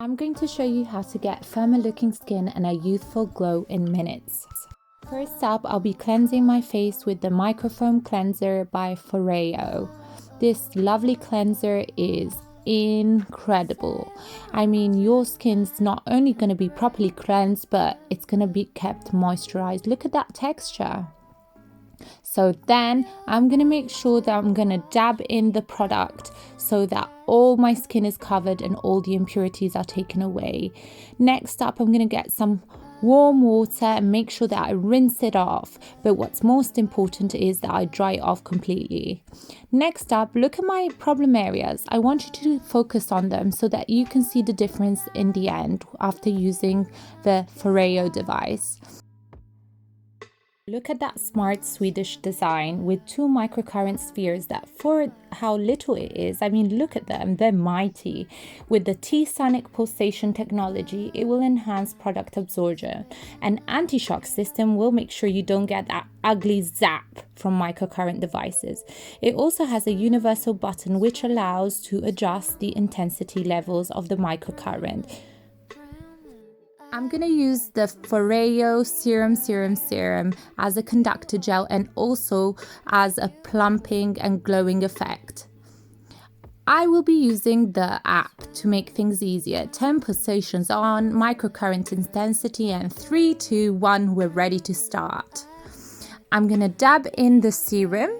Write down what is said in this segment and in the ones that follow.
I'm going to show you how to get firmer looking skin and a youthful glow in minutes. First up, I'll be cleansing my face with the Microfoam Cleanser by Foreo. This lovely cleanser is incredible. I mean, your skin's not only going to be properly cleansed, but it's going to be kept moisturized. Look at that texture. So then I'm going to make sure that I'm going to dab in the product so that all my skin is covered and all the impurities are taken away. Next up, I'm going to get some warm water and make sure that I rinse it off. But what's most important is that I dry it off completely. Next up, look at my problem areas. I want you to focus on them so that you can see the difference in the end after using the Foreo device. Look at that smart Swedish design with 2 microcurrent spheres that, for how little it is, I mean, look at them, they're mighty. With the T-sonic pulsation technology, it will enhance product absorption. An anti-shock system will make sure you don't get that ugly zap from microcurrent devices. It also has a universal button which allows to adjust the intensity levels of the microcurrent. I'm going to use the Foreo SERUM SERUM as a conductor gel and also as a plumping and glowing effect. I will be using the app to make things easier. 10 pulsations on, microcurrent intensity, and 3, 2, 1, we're ready to start. I'm going to dab in the serum,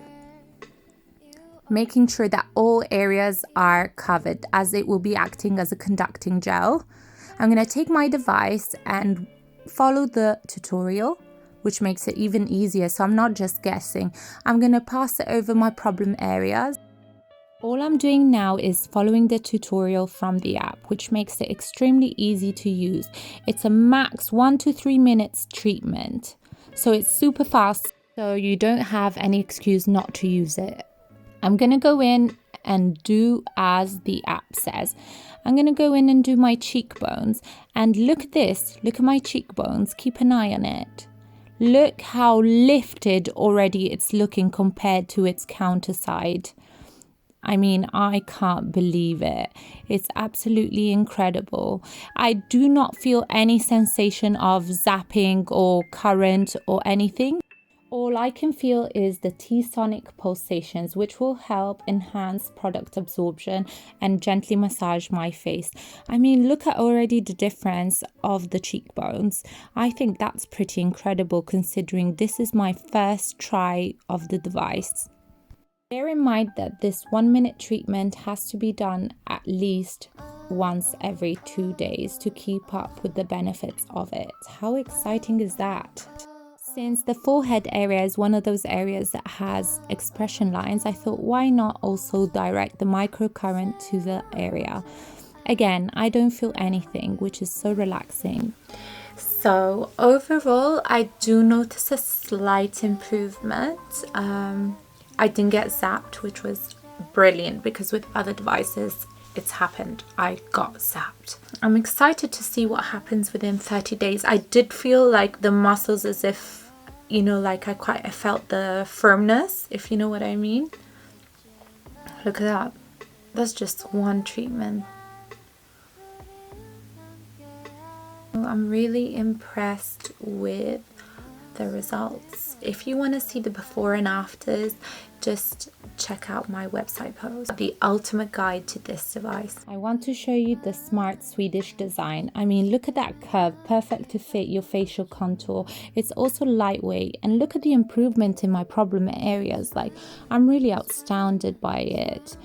making sure that all areas are covered as it will be acting as a conducting gel. I'm going to take my device and follow the tutorial, which makes it even easier, so I'm not just guessing. I'm going to pass it over my problem areas. All I'm doing now is following the tutorial from the app, which makes it extremely easy to use. It's a max 1 to 3 minutes treatment, so it's super fast, so you don't have any excuse not to use it. I'm going to go in and do as the app says. I'm going to go in and do my cheekbones, and look at this, look at my cheekbones, keep an eye on it. Look how lifted already it's looking compared to its counter side. I mean, I can't believe it. It's absolutely incredible. I do not feel any sensation of zapping or current or anything. All I can feel is the T-sonic pulsations, which will help enhance product absorption and gently massage my face. I mean, look at already the difference of the cheekbones. I think that's pretty incredible considering this is my first try of the device. Bear in mind that this 1-minute treatment has to be done at least once every 2 days to keep up with the benefits of it. How exciting is that? Since the forehead area is one of those areas that has expression lines, I thought why not also direct the microcurrent to the area. Again, I don't feel anything, which is so relaxing. So overall, I do notice a slight improvement. I didn't get zapped, which was brilliant because with other devices, it's happened. I got zapped. I'm excited to see what happens within 30 days. I did feel like the muscles as if, you know, like I felt the firmness, if you know what I mean. Look at that. That's just one treatment. I'm really impressed with the results. If you want to see the before and afters, just check out my website post, the ultimate guide to this device. I want to show you the smart Swedish design. I mean, look at that curve, perfect to fit your facial contour. It's also lightweight, and look at the improvement in my problem areas. Like, I'm really astounded by it.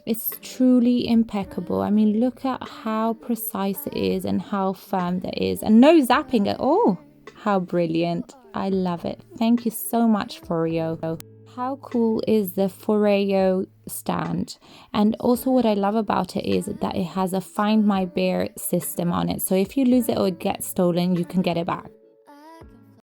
It's truly impeccable. I mean, look at how precise it is and how firm that is, and no zapping at all. How brilliant. I love it. Thank you so much, Foreo. How cool is the Foreo stand? And also what I love about it is that it has a Find My Bear system on it. So if you lose it or it gets stolen, you can get it back.